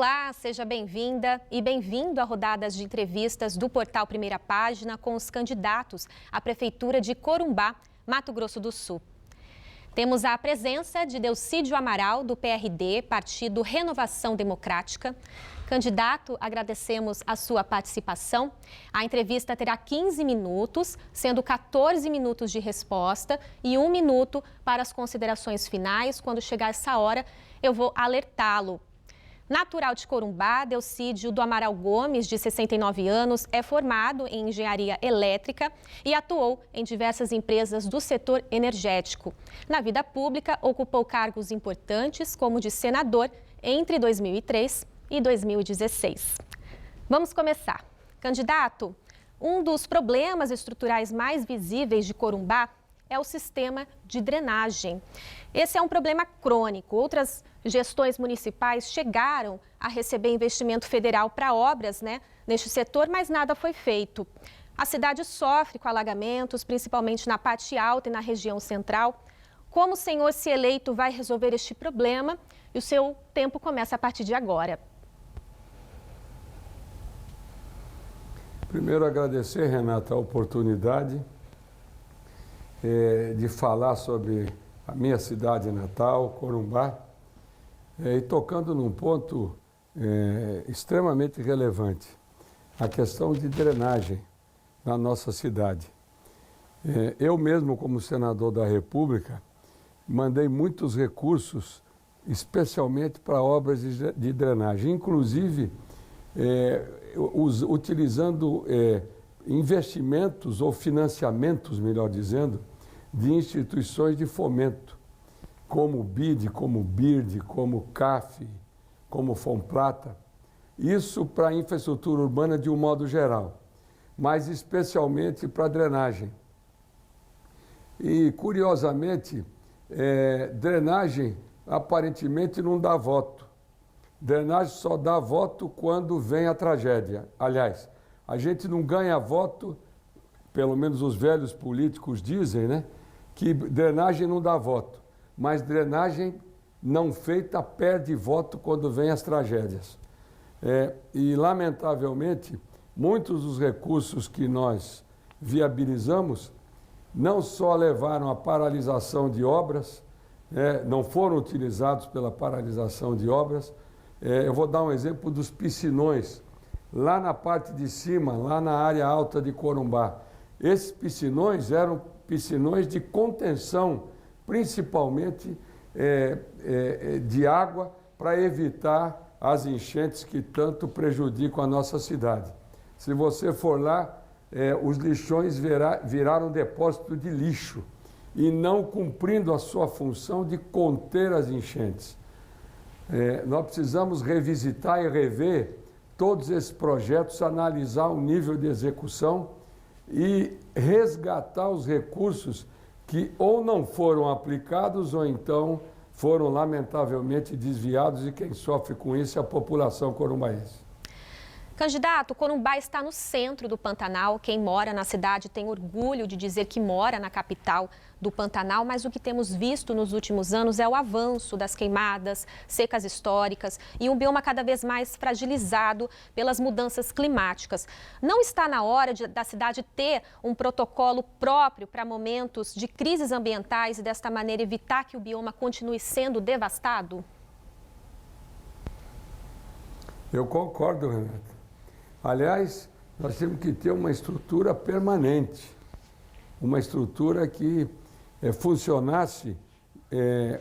Olá, seja bem-vinda e bem-vindo a rodadas de entrevistas do portal Primeira Página com os candidatos à Prefeitura de Corumbá, Mato Grosso do Sul. Temos a presença de Delcídio Amaral, do PRD, Partido Renovação Democrática. Candidato, agradecemos a sua participação. A entrevista terá 15 minutos, sendo 14 minutos de resposta e 1 minuto para as considerações finais. Quando chegar essa hora, eu vou alertá-lo. Natural de Corumbá, Delcídio do Amaral Gomes, de 69 anos, é formado em engenharia elétrica e atuou em diversas empresas do setor energético. Na vida pública, ocupou cargos importantes, como de senador, entre 2003 e 2016. Vamos começar. Candidato, um dos problemas estruturais mais visíveis de Corumbá é o sistema de drenagem. Esse é um problema crônico. Outras gestões municipais chegaram a receber investimento federal para obras, neste setor, mas nada foi feito. A cidade sofre com alagamentos, principalmente na parte alta e na região central. Como o senhor, se eleito, vai resolver este problema? E o seu tempo começa a partir de agora. Primeiro, agradecer, Renata, a oportunidade de falar sobre a minha cidade natal, Corumbá, e tocando num ponto extremamente relevante, a questão de drenagem na nossa cidade. Eu mesmo, como senador da República, mandei muitos recursos, especialmente para obras de drenagem, inclusive utilizando investimentos ou financiamentos, melhor dizendo, de instituições de fomento, como o BID, como o BIRD, como o CAF, como o Fomplata. Isso para a infraestrutura urbana de um modo geral, mas especialmente para a drenagem. E, curiosamente, drenagem aparentemente não dá voto. Drenagem só dá voto quando vem a tragédia. Aliás, a gente não ganha voto, pelo menos os velhos políticos dizem, que drenagem não dá voto, mas drenagem não feita perde voto quando vem as tragédias. E, lamentavelmente, muitos dos recursos que nós viabilizamos não só levaram à paralisação de obras, não foram utilizados pela paralisação de obras. Eu vou dar um exemplo dos piscinões, lá na parte de cima, lá na área alta de Corumbá. Esses piscinões eram piscinões de contenção, principalmente de água, para evitar as enchentes que tanto prejudicam a nossa cidade. Se você for lá, os lixões viraram depósito de lixo e não cumprindo a sua função de conter as enchentes. Nós precisamos revisitar e rever todos esses projetos, analisar o nível de execução e resgatar os recursos que ou não foram aplicados ou então foram lamentavelmente desviados, e quem sofre com isso é a população corumbaense. Candidato, Corumbá está no centro do Pantanal. Quem mora na cidade tem orgulho de dizer que mora na capital do Pantanal, mas o que temos visto nos últimos anos é o avanço das queimadas, secas históricas e um bioma cada vez mais fragilizado pelas mudanças climáticas. Não está na hora da cidade ter um protocolo próprio para momentos de crises ambientais e desta maneira evitar que o bioma continue sendo devastado? Eu concordo, Renata. Aliás, nós temos que ter uma estrutura permanente, uma estrutura que funcionasse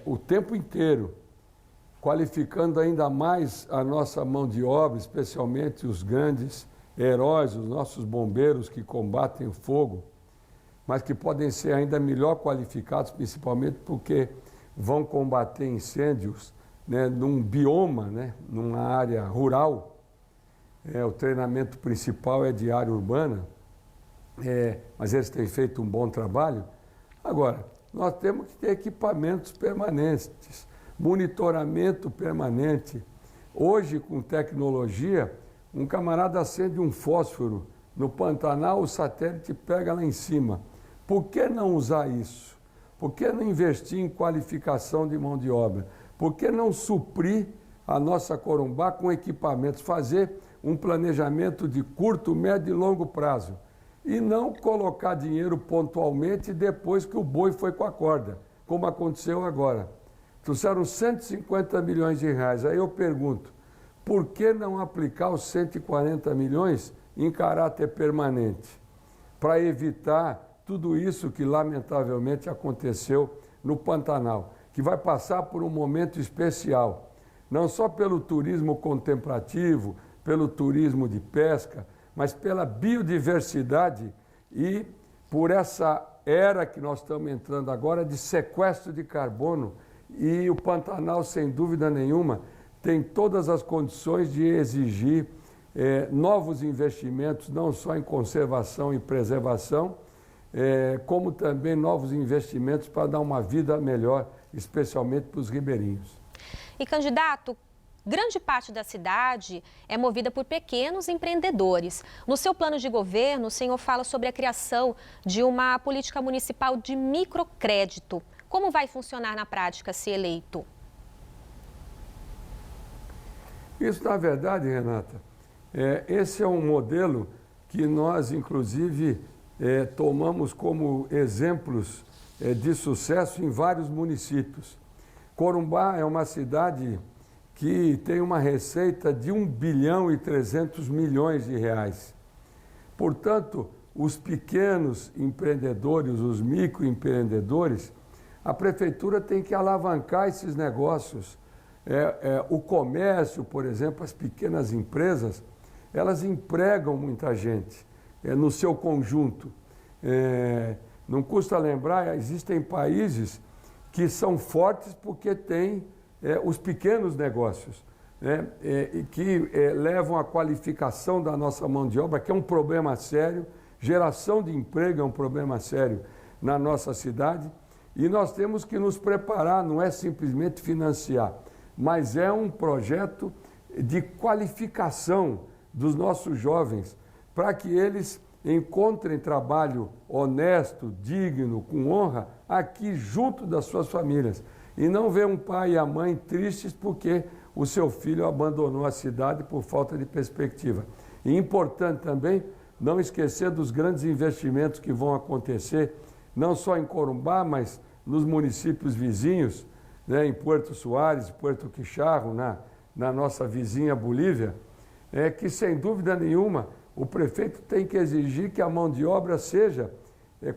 o tempo inteiro, qualificando ainda mais a nossa mão de obra, especialmente os grandes heróis, os nossos bombeiros que combatem o fogo, mas que podem ser ainda melhor qualificados, principalmente porque vão combater incêndios num bioma, numa área rural. O treinamento principal é de área urbana, mas eles têm feito um bom trabalho. Agora, nós temos que ter equipamentos permanentes, monitoramento permanente. Hoje, com tecnologia, um camarada acende um fósforo no Pantanal, o satélite pega lá em cima. Por que não usar isso? Por que não investir em qualificação de mão de obra? Por que não suprir a nossa Corumbá com equipamentos, fazer um planejamento de curto, médio e longo prazo. E não colocar dinheiro pontualmente depois que o boi foi com a corda, como aconteceu agora. Trouxeram 150 milhões de reais. Aí eu pergunto, por que não aplicar os 140 milhões em caráter permanente? Para evitar tudo isso que lamentavelmente aconteceu no Pantanal, que vai passar por um momento especial, não só pelo turismo contemplativo, pelo turismo de pesca, mas pela biodiversidade e por essa era que nós estamos entrando agora de sequestro de carbono. E o Pantanal, sem dúvida nenhuma, tem todas as condições de exigir novos investimentos, não só em conservação e preservação, como também novos investimentos para dar uma vida melhor, especialmente para os ribeirinhos. E, candidato, grande parte da cidade é movida por pequenos empreendedores. No seu plano de governo, o senhor fala sobre a criação de uma política municipal de microcrédito. Como vai funcionar na prática, se eleito? Isso, na verdade, Renata, esse é um modelo que nós, inclusive, tomamos como exemplos de sucesso em vários municípios. Corumbá é uma cidade que tem uma receita de 1 bilhão e 300 milhões de reais. Portanto, os pequenos empreendedores, os microempreendedores, a prefeitura tem que alavancar esses negócios. O comércio, por exemplo, as pequenas empresas, elas empregam muita gente no seu conjunto. Não custa lembrar, existem países que são fortes porque têm os pequenos negócios, e que levam à qualificação da nossa mão de obra, que é um problema sério. Geração de emprego é um problema sério na nossa cidade. E nós temos que nos preparar, não é simplesmente financiar, mas é um projeto de qualificação dos nossos jovens, para que eles encontrem trabalho honesto, digno, com honra, aqui junto das suas famílias. E não ver um pai e a mãe tristes porque o seu filho abandonou a cidade por falta de perspectiva. E importante também não esquecer dos grandes investimentos que vão acontecer, não só em Corumbá, mas nos municípios vizinhos, em Puerto Soares, Puerto Quixarro, na nossa vizinha Bolívia, que sem dúvida nenhuma o prefeito tem que exigir que a mão de obra seja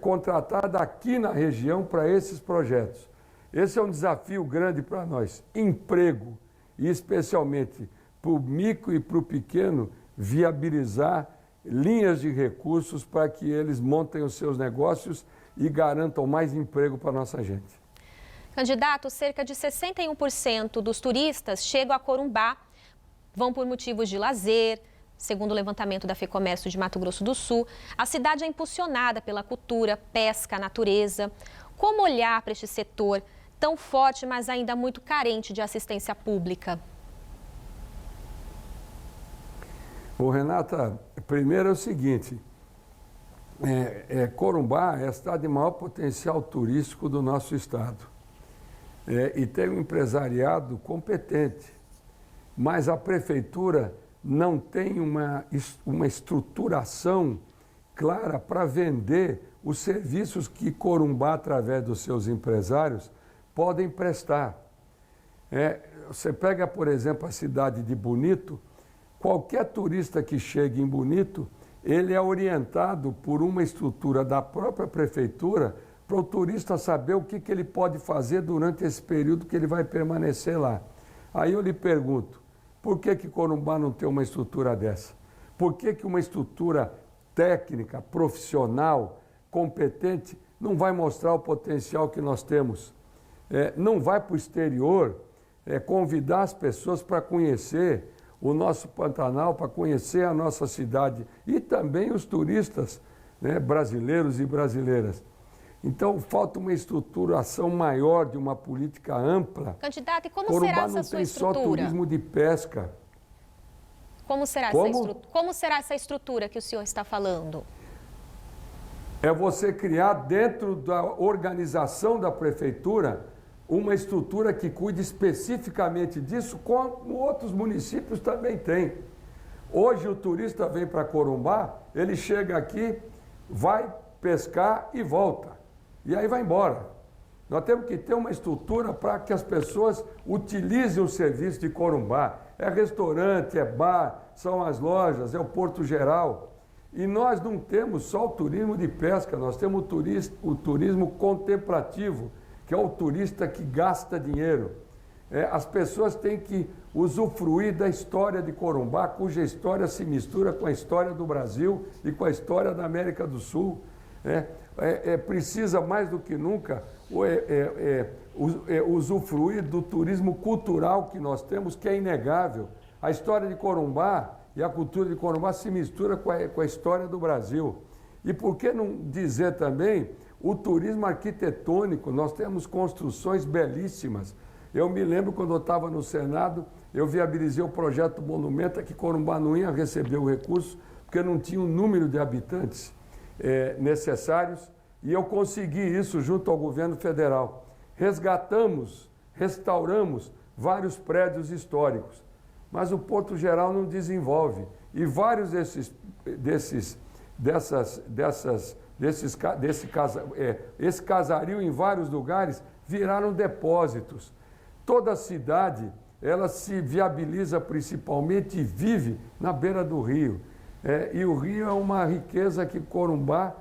contratada aqui na região para esses projetos. Esse é um desafio grande para nós, emprego, e especialmente para o micro e para o pequeno, viabilizar linhas de recursos para que eles montem os seus negócios e garantam mais emprego para a nossa gente. Candidato, cerca de 61% dos turistas chegam a Corumbá, vão por motivos de lazer. Segundo o levantamento da FEComércio de Mato Grosso do Sul, a cidade é impulsionada pela cultura, pesca, natureza. Como olhar para este setor tão forte, mas ainda muito carente de assistência pública? Bom, Renata, primeiro é o seguinte, Corumbá é a cidade de maior potencial turístico do nosso estado, e tem um empresariado competente, mas a prefeitura não tem uma estruturação clara para vender os serviços que Corumbá, através dos seus empresários, podem prestar. Você pega, por exemplo, a cidade de Bonito. Qualquer turista que chegue em Bonito, ele é orientado por uma estrutura da própria prefeitura para o turista saber o que ele pode fazer durante esse período que ele vai permanecer lá. Aí eu lhe pergunto, por que Corumbá não tem uma estrutura dessa? Por que uma estrutura técnica, profissional, competente, não vai mostrar o potencial que nós temos? Não vai para o exterior convidar as pessoas para conhecer o nosso Pantanal, para conhecer a nossa cidade e também os turistas, brasileiros e brasileiras. Então, falta uma estruturação maior de uma política ampla. Candidato, e como Corumbá será essa sua estrutura? Não tem só turismo de pesca. Como será essa estrutura que o senhor está falando? É você criar dentro da organização da prefeitura uma estrutura que cuide especificamente disso, como outros municípios também têm. Hoje o turista vem para Corumbá, ele chega aqui, vai pescar e volta. E aí vai embora. Nós temos que ter uma estrutura para que as pessoas utilizem o serviço de Corumbá. É restaurante, é bar, são as lojas, é o Porto Geral. E nós não temos só o turismo de pesca, nós temos o turismo contemplativo, que é o turista que gasta dinheiro. As pessoas têm que usufruir da história de Corumbá, cuja história se mistura com a história do Brasil e com a história da América do Sul. Precisa mais do que nunca usufruir do turismo cultural que nós temos, que é inegável. A história de Corumbá e a cultura de Corumbá se mistura com a história do Brasil. E por que não dizer também o turismo arquitetônico? Nós temos construções belíssimas. Eu me lembro quando eu estava no Senado, eu viabilizei o projeto Monumenta, que Corumbá não ia receber o recurso, porque não tinha o número de habitantes necessários, e eu consegui isso junto ao governo federal. Resgatamos, restauramos vários prédios históricos, mas o Porto Geral não desenvolve. E vários esse casario em vários lugares viraram depósitos. Toda a cidade, ela se viabiliza principalmente e vive na beira do rio. E o rio é uma riqueza que Corumbá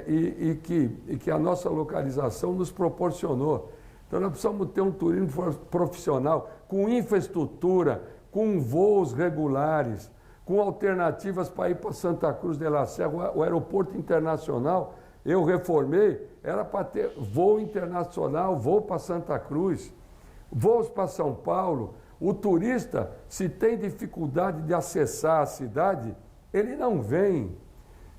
e que a nossa localização nos proporcionou. Então nós precisamos ter um turismo profissional, com infraestrutura, com voos regulares, com alternativas para ir para Santa Cruz de la Serra. O aeroporto internacional, eu reformei, era para ter voo internacional, voo para Santa Cruz, voos para São Paulo. O turista, se tem dificuldade de acessar a cidade, ele não vem.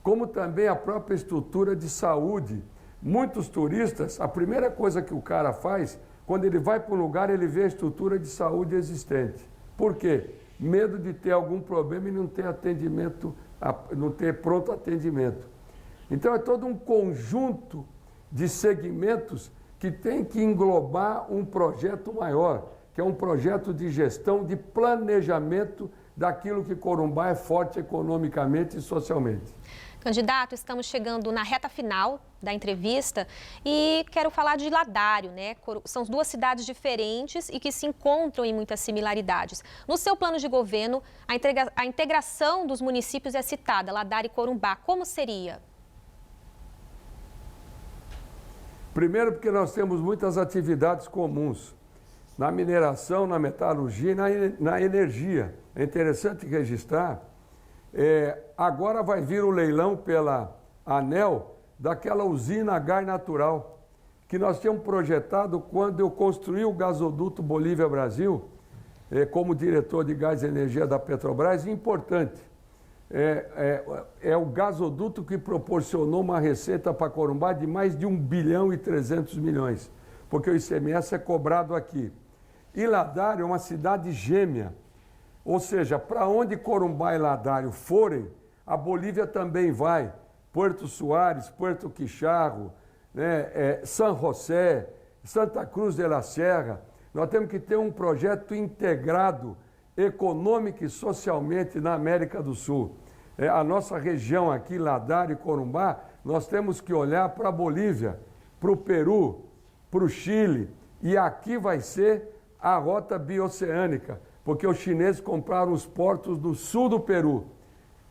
Como também a própria estrutura de saúde. Muitos turistas, a primeira coisa que o cara faz, quando ele vai para um lugar, ele vê a estrutura de saúde existente. Por quê? Medo de ter algum problema e não ter atendimento, não ter pronto atendimento. Então é todo um conjunto de segmentos que tem que englobar um projeto maior, que é um projeto de gestão, de planejamento daquilo que Corumbá é forte economicamente e socialmente. Candidato, estamos chegando na reta final da entrevista e quero falar de Ladário, né? São duas cidades diferentes e que se encontram em muitas similaridades. No seu plano de governo, a integração dos municípios é citada, Ladário e Corumbá. Como seria? Primeiro, porque nós temos muitas atividades comuns, na mineração, na metalurgia e na energia. É interessante registrar, agora vai vir o leilão pela ANEEL daquela usina a gás natural, que nós tínhamos projetado quando eu construí o gasoduto Bolívia-Brasil, como diretor de gás e energia da Petrobras, importante. É o gasoduto que proporcionou uma receita para Corumbá de mais de 1 bilhão e 300 milhões, porque o ICMS é cobrado aqui. E Ladário é uma cidade gêmea, ou seja, para onde Corumbá e Ladário forem, a Bolívia também vai. Porto Soares, Porto Quixarro, São José, Santa Cruz de la Serra. Nós temos que ter um projeto integrado econômica e socialmente na América do Sul. A nossa região aqui, Ladário e Corumbá, nós temos que olhar para a Bolívia, para o Peru, para o Chile, e aqui vai ser a rota bioceânica, porque os chineses compraram os portos do sul do Peru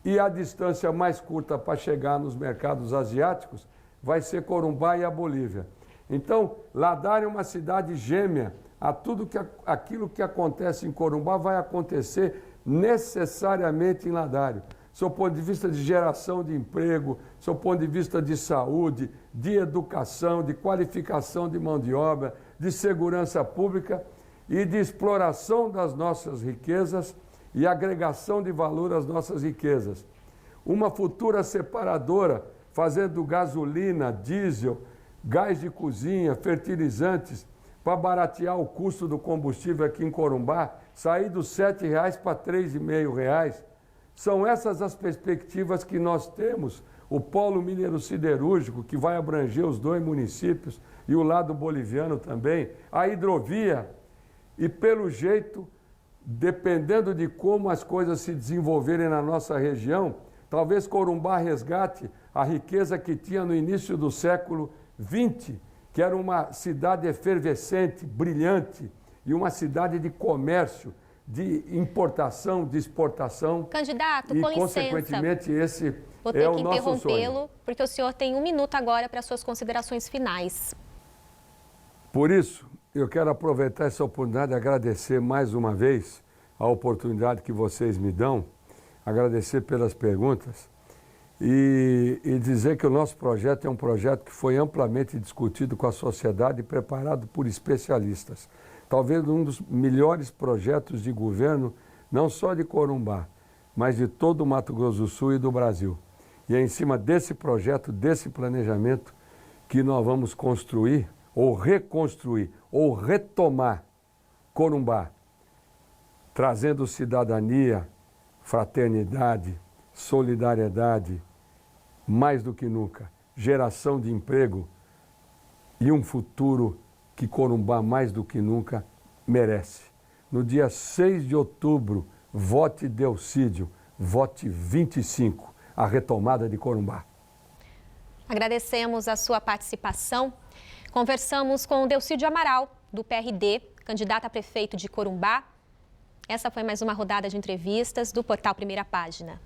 e a distância mais curta para chegar nos mercados asiáticos vai ser Corumbá e a Bolívia. Então, Ladário é uma cidade gêmea. Aquilo que acontece em Corumbá vai acontecer necessariamente em Ladário. Do ponto de vista de geração de emprego, do ponto de vista de saúde, de educação, de qualificação de mão de obra, de segurança pública e de exploração das nossas riquezas e agregação de valor às nossas riquezas. Uma futura separadora, fazendo gasolina, diesel, gás de cozinha, fertilizantes, para baratear o custo do combustível aqui em Corumbá, sair dos R$ 7 para R$ 3,5. São essas as perspectivas que nós temos. O polo mineiro-siderúrgico, que vai abranger os 2 municípios, e o lado boliviano também, a hidrovia. E pelo jeito, dependendo de como as coisas se desenvolverem na nossa região, talvez Corumbá resgate a riqueza que tinha no início do século XX, que era uma cidade efervescente, brilhante, e uma cidade de comércio, de importação, de exportação. Candidato, e, com licença. consequentemente, esse Vou ter é que o nosso sonho. interrompê-lo, porque o senhor tem 1 minuto agora para suas considerações finais. Por isso, eu quero aproveitar essa oportunidade e agradecer mais uma vez a oportunidade que vocês me dão, agradecer pelas perguntas e dizer que o nosso projeto é um projeto que foi amplamente discutido com a sociedade e preparado por especialistas. Talvez um dos melhores projetos de governo, não só de Corumbá, mas de todo o Mato Grosso do Sul e do Brasil. E é em cima desse projeto, desse planejamento, que nós vamos construir, ou reconstruir, ou retomar Corumbá, trazendo cidadania, fraternidade, solidariedade, mais do que nunca, geração de emprego e um futuro que Corumbá mais do que nunca merece. No dia 6 de outubro, vote Delcídio, vote 25, a retomada de Corumbá. Agradecemos a sua participação. Conversamos com o Delcídio Amaral, do PRD, candidato a prefeito de Corumbá. Essa foi mais uma rodada de entrevistas do Portal Primeira Página.